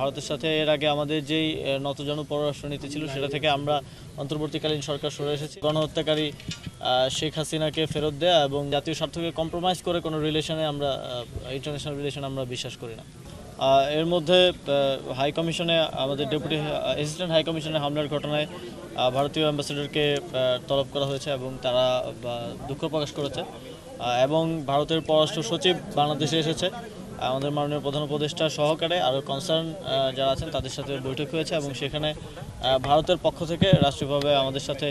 ভারতের সাথে এর আগে আমাদের যেই নতজানু পররাষ্ট্রনীতি ছিল সেটা থেকে আমরা অন্তর্বর্তীকালীন সরকার সরে এসেছি। গণহত্যাকারী শেখ হাসিনাকে ফেরত দেয়া এবং জাতীয় স্বার্থকে কম্প্রোমাইজ করে কোনো রিলেশনে আমরা ইন্টারন্যাশনাল রিলেশন আমরা বিশ্বাস করি না। এর মধ্যে হাই কমিশনে আমাদের ডেপুটি অ্যাসিস্ট্যান্ট হাই কমিশনে হামলার ঘটনায় ভারতীয় অ্যাম্বাসেডরকে তলব করা হয়েছে এবং তারা দুঃখ প্রকাশ করেছে এবং ভারতের পররাষ্ট্র সচিব বাংলাদেশে এসেছে। আমাদের মাননীয় প্রধান উপদেষ্টা সহকারে আরও কনসার্ন যারা আছেন তাদের সাথে বৈঠক হয়েছে এবং সেখানে ভারতের পক্ষ থেকে রাষ্ট্রীয়ভাবে আমাদের সাথে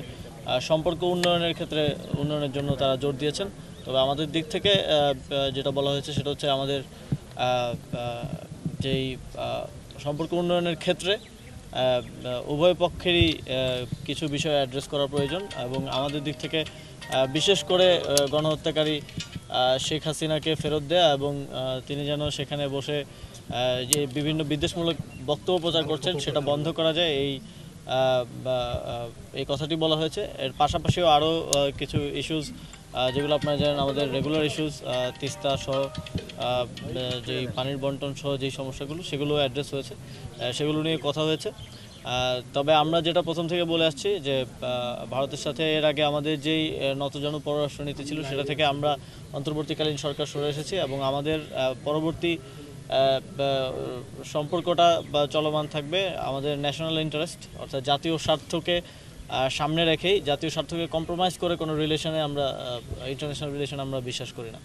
সম্পর্ক উন্নয়নের জন্য তারা জোর দিয়েছেন। তবে আমাদের দিক থেকে যেটা বলা হয়েছে সেটা হচ্ছে আমাদের যেই সম্পর্ক উন্নয়নের ক্ষেত্রে উভয় পক্ষেরই কিছু বিষয় অ্যাড্রেস করা প্রয়োজন এবং আমাদের দিক থেকে বিশেষ করে গণহত্যাকারী শেখ হাসিনাকে ফেরত দেয়া এবং তিনি যেন সেখানে বসে যে বিভিন্ন বিদ্বেষমূলক বক্তব্য প্রচার করছেন সেটা বন্ধ করা যায় এই কথাটি বলা হয়েছে। এর পাশাপাশিও আরও কিছু ইস্যুস যেগুলো আপনারা জানেন আমাদের রেগুলার ইস্যুস তিস্তা সহ যেই পানির বন্টন সহ যেই সমস্যাগুলো সেগুলো অ্যাড্রেস হয়েছে, সেগুলো নিয়ে কথা হয়েছে। তবে আমরা যেটা প্রথম থেকে বলে আসছি যে ভারতের সাথে এর আগে আমাদের যেই নতজানু পররাষ্ট্রনীতি ছিল সেটা থেকে আমরা অন্তর্বর্তীকালীন সরকার সরে এসেছি এবং আমাদের পরবর্তী সম্পর্কটা চলমান থাকবে আমাদের ন্যাশনাল ইন্টারেস্ট অর্থাৎ জাতীয় স্বার্থকে সামনে রেখেই। জাতীয় স্বার্থকে কম্প্রোমাইজ করে কোনো রিলেশনে আমরা ইন্টারন্যাশনাল রিলেশন আমরা বিশ্বাস করি না।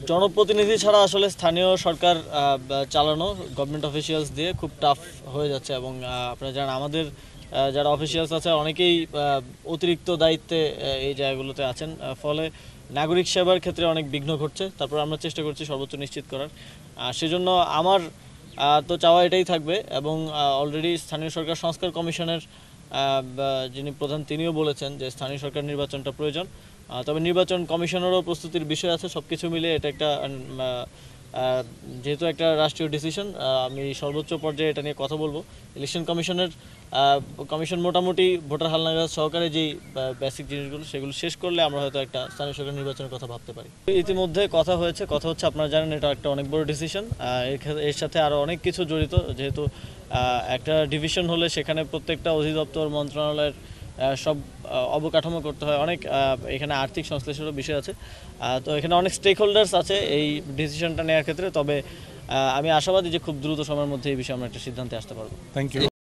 জনপ্রতিনিধি ছাড়া আসলে স্থানীয় সরকার চালানো গভর্নমেন্ট অফিসিয়ালস দিয়ে খুব টাফ হয়ে যাচ্ছে এবং আপনারা জানেন আমাদের যারা অফিসিয়ালস আছে অনেকেই অতিরিক্ত দায়িত্বে এই জায়গাগুলোতে আছেন, ফলে নাগরিক সেবার ক্ষেত্রে অনেক বিঘ্ন ঘটছে। তারপর আমরা চেষ্টা করছি সর্বোচ্চ নিশ্চিত করার। সেজন্য আমার তো চাওয়া এটাই থাকবে এবং অলরেডি স্থানীয় সরকার সংস্কার কমিশনের যিনি প্রধান তিনিও বলেছেন যে স্থানীয় সরকার নির্বাচনটা প্রয়োজন। তবে নির্বাচন কমিশনেরও প্রস্তুতির বিষয় আছে। সব কিছু মিলে এটা একটা যেহেতু একটা রাষ্ট্রীয় ডিসিশন, আমি সর্বোচ্চ পর্যায়ে এটা নিয়ে কথা বলবো। ইলেকশন কমিশন মোটামুটি ভোটার হালনাগাদ সহকারে যেই বেসিক জিনিসগুলো সেগুলো শেষ করলে আমরা হয়তো একটা স্থানীয় সরকার নির্বাচনের কথা ভাবতে পারি। ইতিমধ্যে কথা হচ্ছে আপনারা জানেন এটা একটা অনেক বড় ডিসিশন। এর সাথে আরও অনেক কিছু জড়িত, যেহেতু একটা ডিভিশন হলে সেখানে প্রত্যেকটা অধিদপ্তর মন্ত্রণালয়ের সব অবকাঠামো করতে হয়, অনেক এখানে আর্থিক সংশ্লেষেরও বিষয় আছে। তো এখানে অনেক স্টেক হোল্ডার্স আছে এই ডিসিশনটা নেওয়ার ক্ষেত্রে। তবে আমি আশাবাদী যে খুব দ্রুত সময়ের মধ্যে এই বিষয়ে আমরা একটা সিদ্ধান্তে আসতে পারবো। Thank you.